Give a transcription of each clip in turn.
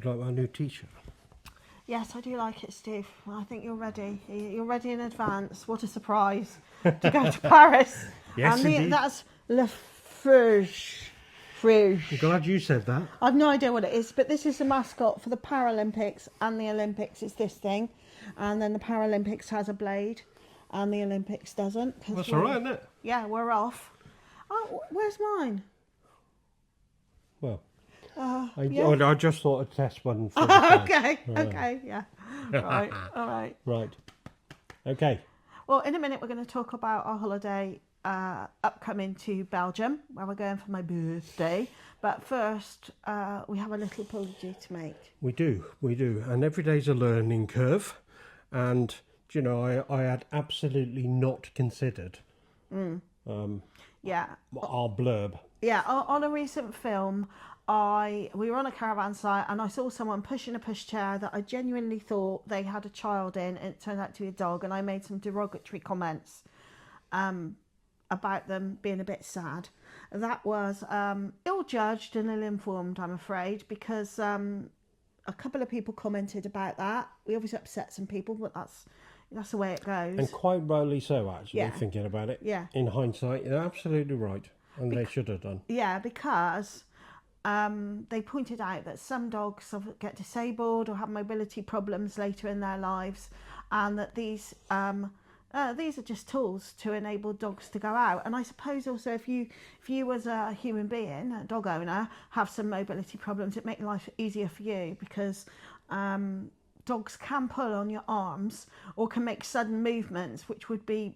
you like my new t-shirt? Yes, I do like it, Steve. I think you're ready. You're ready in advance. What a surprise to go to Paris. Yes, and indeed. That's Le Fruge. I'm glad you said that. I've no idea what it is, but this is the mascot for the Paralympics and the Olympics. It's this thing. And then the Paralympics has a blade and the Olympics doesn't. That's all right, isn't it? Yeah, we're off. Oh, where's mine? Well, yeah. I just thought I'd test one for the Okay, okay, yeah. Right, all right. Right. Okay. Well, in a minute we're going to talk about our holiday upcoming to Belgium, where we're going for my birthday. But first, we have a little apology to make. We do. And every day's a learning curve. And, you know, I had absolutely not considered yeah. our blurb. Yeah, on a recent film, we were on a caravan site and I saw someone pushing a pushchair that I genuinely thought they had a child in, and it turned out to be a dog, and I made some derogatory comments about them being a bit sad. That was ill-judged and ill-informed, I'm afraid, because a couple of people commented about that. We obviously upset some people, but that's the way it goes. And quite rightly so, actually, Yeah. thinking about it. Yeah. In hindsight, you're absolutely right. And they should have done. Yeah, because they pointed out that some dogs get disabled or have mobility problems later in their lives, and that these are just tools to enable dogs to go out. And I suppose also if you as a human being, a dog owner, have some mobility problems, it makes life easier for you, because dogs can pull on your arms or can make sudden movements, which would be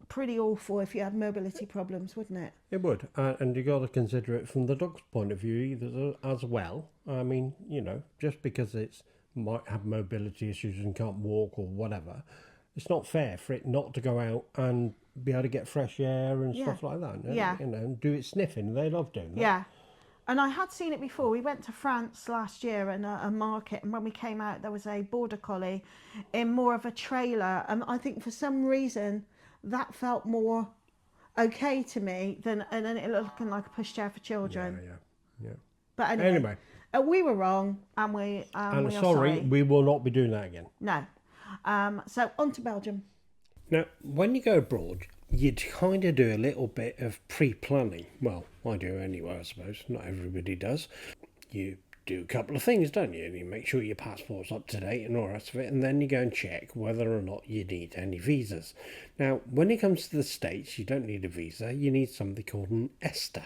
pretty awful if you had mobility problems, wouldn't it? It would, and you got to consider it from the dog's point of view either as well. I mean, you know, just because it might have mobility issues and can't walk or whatever, it's not fair for it not to go out and be able to get fresh air and stuff like that. Yeah. You know, and do it sniffing. They love doing that. Yeah. And I had seen it before. We went to France last year in a market, and when we came out, there was a border collie in more of a trailer. And I think for some reason that felt more okay to me than it looking like a pushchair for children. Yeah. But anyway. We were wrong, and we are sorry. We will not be doing that again. No. So on to Belgium. Now, when you go abroad, you'd kind of do a little bit of pre-planning. Well, I do anyway, I suppose. Not everybody does. You do a couple of things, don't you? You make sure your passport's up to date and all the rest of it, and then you go and check whether or not you need any visas. Now, when it comes to the States, you don't need a visa. You need something called an ESTA,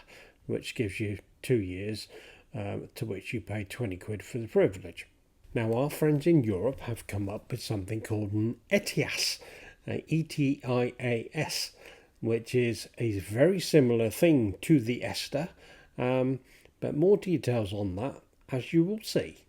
which gives you 2 years, to which you pay 20 quid for the privilege. Now, our friends in Europe have come up with something called an ETIAS, ETIAS, which is a very similar thing to the ESTA, but more details on that, as you will see.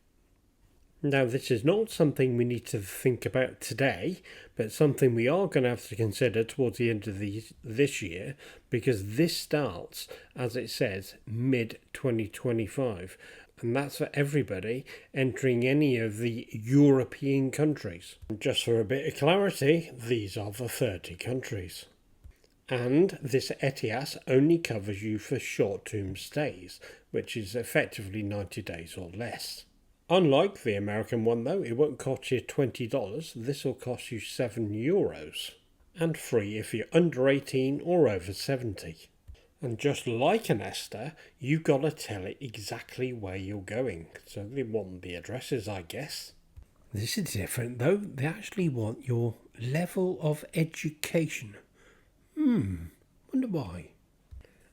Now, this is not something we need to think about today, but something we are going to have to consider towards the end of this year, because this starts, as it says, mid-2025. And that's for everybody entering any of the European countries. Just for a bit of clarity, these are the 30 countries. And this ETIAS only covers you for short-term stays, which is effectively 90 days or less. Unlike the American one though, it won't cost you $20, this will cost you €7. And free if you're under 18 or over 70. And just like an ESTA, you've got to tell it exactly where you're going. So they want the addresses, I guess. This is different though. They actually want your level of education. Wonder why.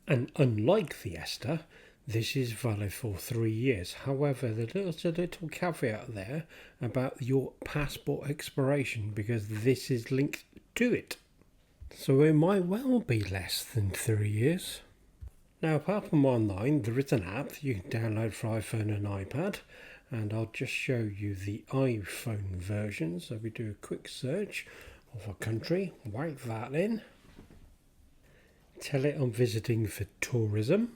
And unlike the ESTA, this is valid for 3 years. However, there's a little caveat there about your passport expiration, because this is linked to it. So it might well be less than 3 years. Now, apart from online, there is an app you can download for iPhone and iPad, and I'll just show you the iPhone version. So we do a quick search of a country, whack that in, tell it I'm visiting for tourism,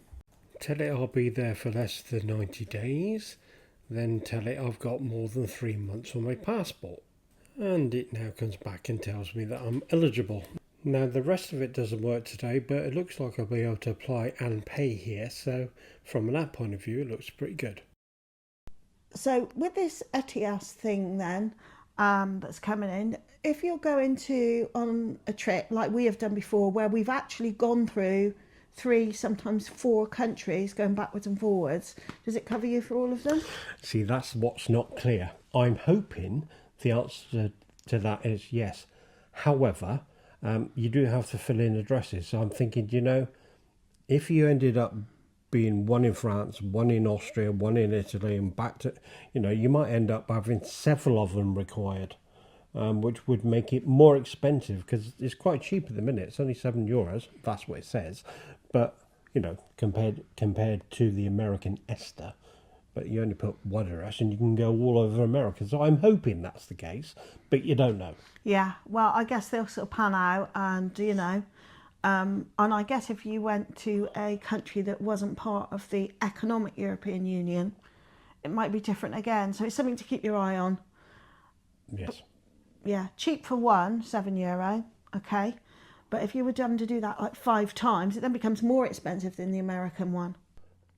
tell it I'll be there for less than 90 days, then tell it I've got more than 3 months on my passport. And it now comes back and tells me that I'm eligible. Now, the rest of it doesn't work today, but it looks like I'll be able to apply and pay here. So from that point of view, it looks pretty good. So with this ETIAS thing then, that's coming in, if you're going to on a trip like we have done before, where we've actually gone through 3, sometimes 4 countries, going backwards and forwards, does it cover you for all of them? See, that's what's not clear. I'm hoping the answer to that is yes. However, you do have to fill in addresses. So I'm thinking, if you ended up being one in France, one in Austria, one in Italy, and back to, you might end up having several of them required, which would make it more expensive because it's quite cheap at the minute. It's only €7. That's what it says, but compared to the American ESTA, but you only put one address and you can go all over America. So I'm hoping that's the case, but you don't know. Yeah, well, I guess they'll sort of pan out, and and I guess if you went to a country that wasn't part of the economic European Union, it might be different again. So it's something to keep your eye on. Yes. Yeah, cheap for one, €7, okay. But if you were done to do that like 5 times, it then becomes more expensive than the American one.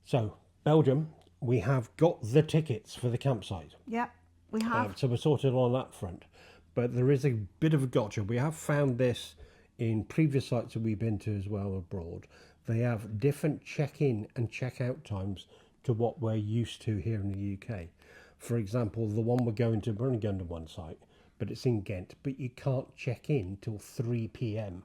So, Belgium, we have got the tickets for the campsite. Yep, we have. So we're sorted on that front. But there is a bit of a gotcha. We have found this in previous sites that we've been to as well abroad. They have different check-in and check-out times to what we're used to here in the UK. For example, the one we're only going to one site, but it's in Ghent, but you can't check in till 3 p.m.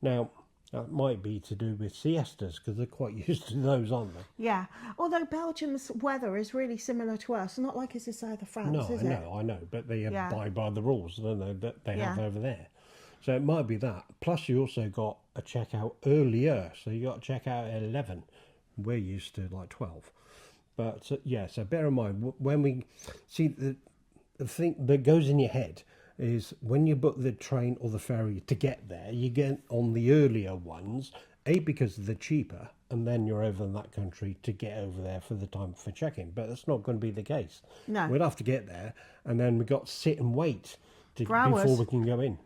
Now, that might be to do with siestas, because they're quite used to those, aren't they? Yeah, although Belgium's weather is really similar to us, not like it's the south of France, is it? I know, but they abide by the rules, don't they, that they have over there. So it might be that. Plus, you also got a checkout earlier, so you got to check out at 11. We're used to like 12. But so bear in mind, when we see the thing that goes in your head is when you book the train or the ferry to get there, you get on the earlier ones, because they're cheaper, and then you're over in that country to get over there for the time for check-in. But that's not going to be the case. No. We'd have to get there, and then we've got to sit and wait before we can go in.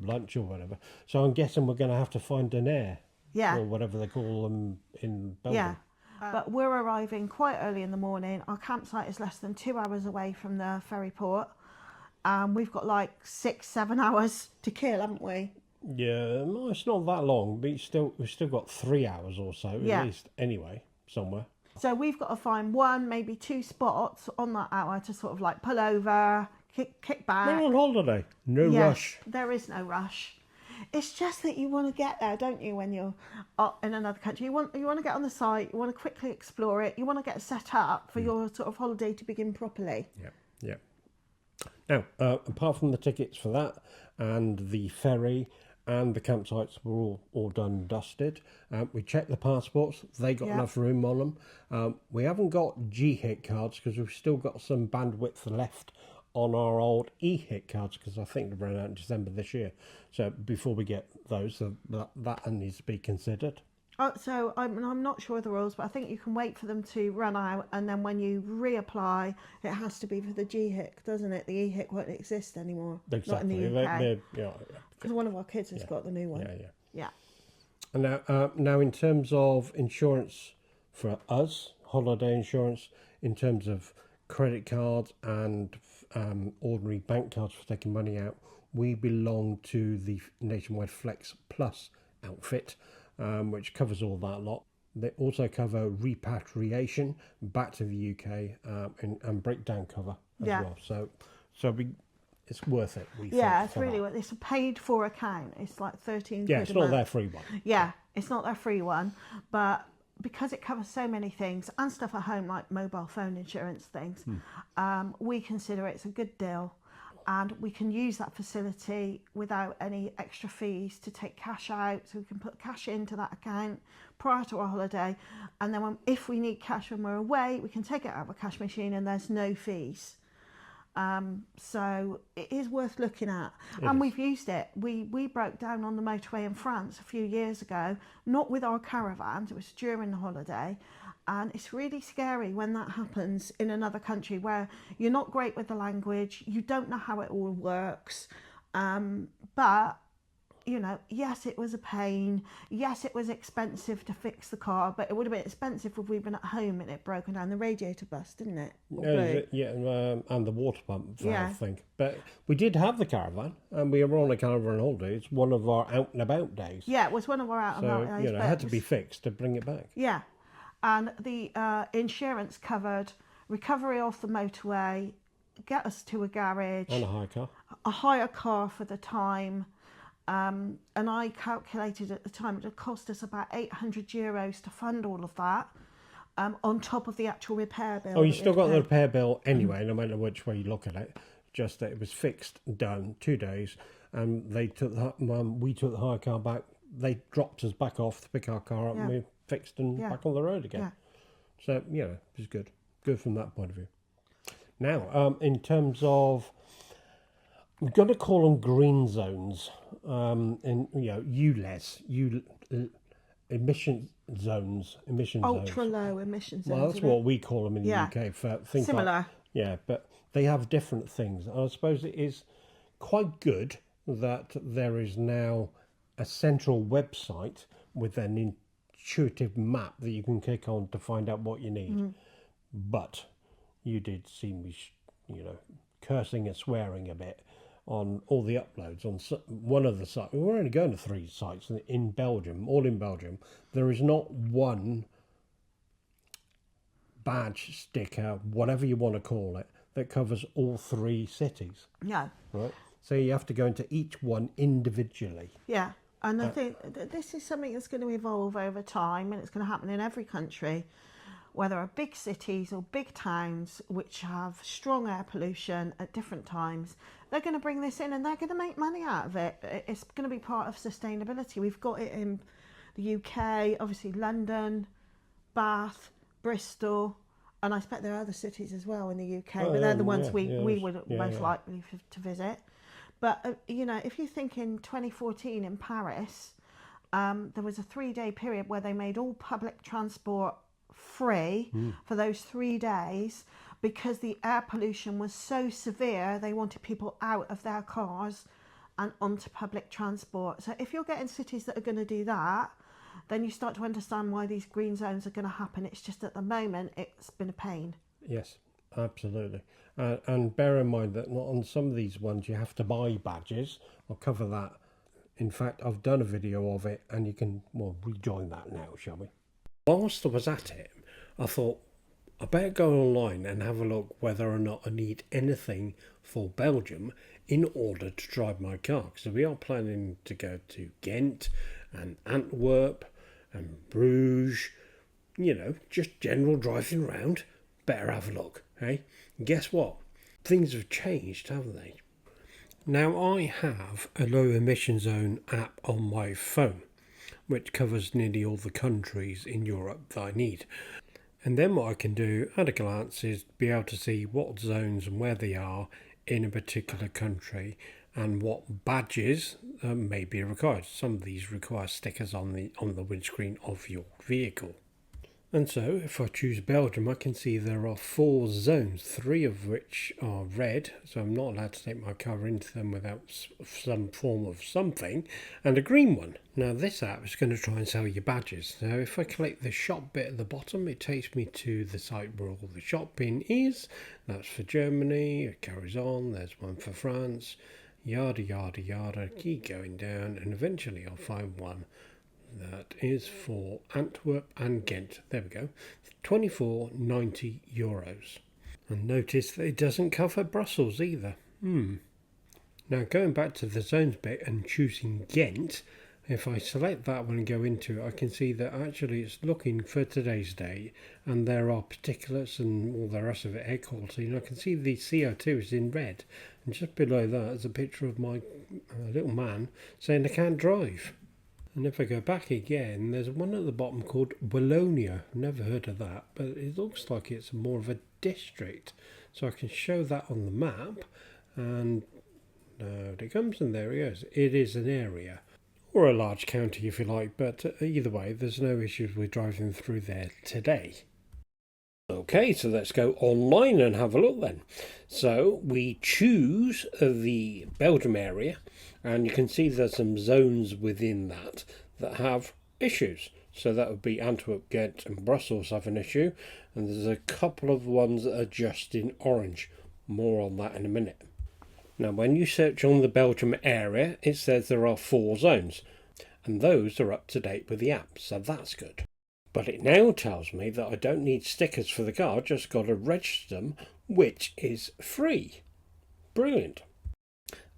Lunch or whatever. So I'm guessing we're going to have to find an air, or whatever they call them in Belgium. Yeah. But we're arriving quite early in the morning. Our campsite is less than 2 hours away from the ferry port. We've got like 6-7 hours to kill, haven't we? Yeah, no, it's not that long, but we've still got 3 hours or so, at least, anyway, somewhere. So we've got to find 1, maybe 2 spots on that hour to sort of like pull over, kick back. We're on holiday. No rush. There is no rush. It's just that you want to get there, don't you, when you're in another country. You want to get on the site, you want to quickly explore it, you want to get set up for your sort of holiday to begin properly. Yeah. Now, apart from the tickets for that and the ferry and the campsites were all done and dusted. We checked the passports. They got enough room on them. We haven't got G-HIT cards because we've still got some bandwidth left on our old E-HIT cards because I think they ran out in December this year. So before we get those, that needs to be considered. So I'm not sure of the rules, but I think you can wait for them to run out, and then when you reapply, it has to be for the G-HIT, doesn't it? The E-HIT won't exist anymore. Exactly. Not in the UK. Because one of our kids has got the new one. Yeah. And now, in terms of insurance for us, holiday insurance, in terms of credit cards and ordinary bank cards for taking money out, we belong to the Nationwide Flex Plus outfit, which covers all that lot. They also cover repatriation back to the UK and breakdown cover as well. So it's worth it. It's really worth it. It's a paid for account. It's like 13 quid it's not their free one. Yeah, it's not their free one, but because it covers so many things and stuff at home like mobile phone insurance things, we consider it's a good deal. And we can use that facility without any extra fees to take cash out. So we can put cash into that account prior to our holiday. And then if we need cash when we're away, we can take it out of a cash machine and there's no fees. So it is worth looking at. We've used it. We broke down on the motorway in France a few years ago, not with our caravans, it was during the holiday. And it's really scary when that happens in another country where you're not great with the language, you don't know how it all works. But you know, yes, it was a pain. Yes, it was expensive to fix the car, but it would have been expensive if we'd been at home and it broken down. The radiator bust, didn't it? Or blew. Yeah, and the water pump valve Yeah. thing. But we did have the caravan, and we were on a caravan holiday. It's one of our out and about days. Yeah, it was one of our out and So about days. you know, it had to be fixed to bring it back. Yeah, and the insurance covered recovery off the motorway, get us to a garage, And a hire car. a hire car for the time. And I calculated at the time it would cost us about €800 to fund all of that, on top of the actual repair bill. Oh, you still got the repair bill anyway, no matter which way you look at it. Just that it was fixed, done, 2 days, and they took we took the hire car back. They dropped us back off to pick our car up, and we fixed and back on the road again. Yeah. So you know, it was good from that point of view. Now, in terms of, we're going to call them green zones, in ULEZ, emission zones. Ultra low emission zones. Well, that's what we call them in the UK for things similar. but they have different things. I suppose it is quite good that there is now a central website with an intuitive map that you can click on to find out what you need. But you did see me, cursing and swearing a bit on all the uploads on one of the sites. We're only going to 3 sites in Belgium, all in Belgium. There is not one badge, sticker, whatever you want to call it, that covers all 3 cities. Yeah. Right? So you have to go into each one individually. Yeah. And I think this is something that's going to evolve over time, and it's going to happen in every country, whether are big cities or big towns which have strong air pollution at different times. They're going to bring this in and they're going to make money out of it. It's going to be part of sustainability. We've got it in the UK, obviously London, Bath, Bristol, and I expect there are other cities as well in the UK, but they're the ones we would most likely to visit. But, if you think in 2014 in Paris, there was a 3-day period where they made all public transport free for those 3 days because the air pollution was so severe. They wanted people out of their cars and onto public transport. So if you're getting cities that are going to do that, then you start to understand why these green zones are going to happen. It's just at the moment it's been a pain. Yes, absolutely. And bear in mind that on some of these ones you have to buy badges. I'll cover that. In fact, I've done a video of it, and you can rejoin that now, shall we? Whilst I was at it, I thought I better go online and have a look whether or not I need anything for Belgium in order to drive my car. Because we are planning to go to Ghent and Antwerp and Bruges, just general driving around. Better have a look, hey? Guess what? Things have changed, haven't they? Now, I have a low emission zone app on my phone, which covers nearly all the countries in Europe that I need. And then what I can do at a glance is be able to see what zones and where they are in a particular country and what badges may be required. Some of these require stickers on the windscreen of your vehicle. And so if I choose Belgium, I can see there are 4 zones, 3 of which are red, so I'm not allowed to take my car into them without some form of something, and a green one. Now this app is going to try and sell you badges. So if I click the shop bit at the bottom, it takes me to the site where all the shopping is. That's for Germany, it carries on, there's one for France, yada yada yada, keep going down, and eventually I'll find one that is for Antwerp and Ghent. There we go. €24.90. And notice that it doesn't cover Brussels either. Now going back to the zones bit and choosing Ghent, if I select that one and go into it, I can see that actually it's looking for today's day, and there are particulates and all the rest of it, air quality, and I can see the CO2 is in red, and just below that is a picture of my little man saying I can't drive. And if I go back again, there's one at the bottom called Wallonia. Never heard of that, but it looks like it's more of a district. So I can show that on the map, and out it comes, and there it is. It is an area, or a large county if you like, but either way, there's no issues with driving through there today. Okay, so let's go online and have a look then. So we choose the Belgium area, and you can see there's some zones within that have issues. So that would be Antwerp, Ghent and Brussels have an issue, and there's a couple of ones that are just in orange. More on that in a minute. Now when you search on the Belgium area, it says there are 4 zones, and those are up to date with the app, so that's good. But it now tells me that I don't need stickers for the car, just got to register them, which is free. Brilliant.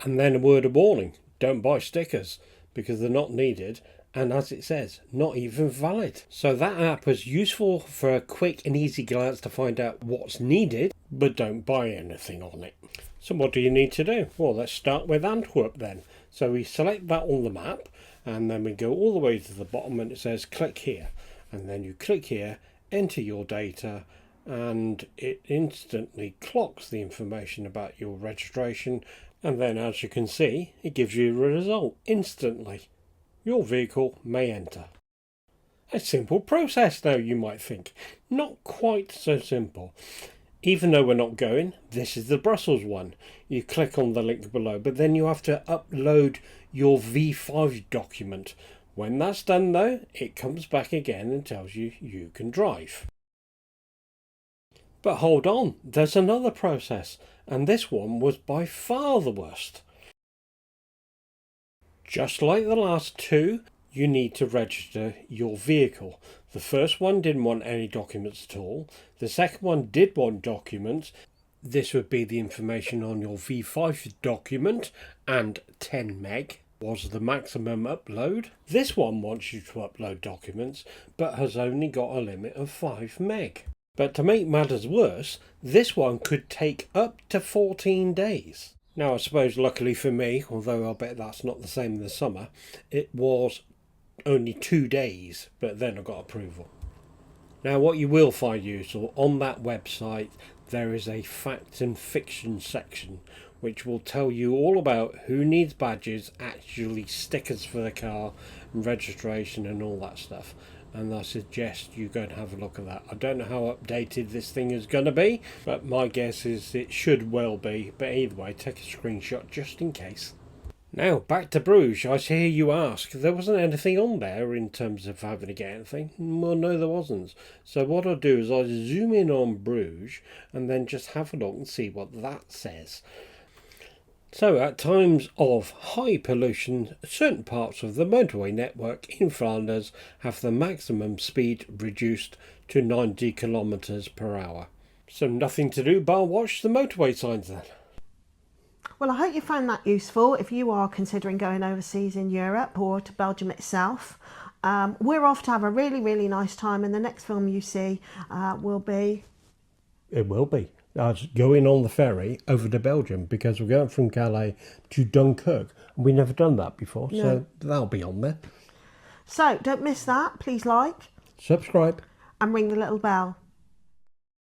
And then a word of warning, don't buy stickers because they're not needed, and as it says, not even valid. So that app was useful for a quick and easy glance to find out what's needed, but don't buy anything on it. So what do you need to do? Well, let's start with Antwerp then. So we select that on the map, and then we go all the way to the bottom and it says click here. And then you click here, enter your data, and it instantly clocks the information about your registration. And then as you can see, it gives you a result instantly. Your vehicle may enter. A simple process now, you might think. Not quite so simple. Even though we're not going, this is the Brussels one. You click on the link below, but then you have to upload your V5 document. When that's done though, it comes back again and tells you you can drive. But hold on, there's another process, and this one was by far the worst. Just like the last 2, you need to register your vehicle. The first one didn't want any documents at all. The second one did want documents. This would be the information on your V5 document, and 10 meg was the maximum upload. This one wants you to upload documents, but has only got a limit of 5 meg. But to make matters worse, this one could take up to 14 days. Now I suppose luckily for me, although I bet that's not the same in the summer, it was only 2 days, but then I got approval. Now what you will find useful, on that website there is a fact and fiction section which will tell you all about who needs badges, actually stickers for the car, and registration and all that stuff. And I suggest you go and have a look at that. I don't know how updated this thing is going to be, but my guess is it should well be. But either way, take a screenshot just in case. Now, back to Bruges. I hear you ask, there wasn't anything on there in terms of having to get anything. Well, no, there wasn't. So what I'll do is I'll zoom in on Bruges and then just have a look and see what that says. So at times of high pollution, certain parts of the motorway network in Flanders have the maximum speed reduced to 90 kilometers per hour. So nothing to do but watch the motorway signs then. Well, I hope you found that useful if you are considering going overseas in Europe or to Belgium itself. We're off to have a really, really nice time, and the next film you see will be... It will be. Going on the ferry over to Belgium, because we're going from Calais to Dunkirk. We've never done that before, no. So that'll be on there. So don't miss that. Please like, subscribe, and ring the little bell.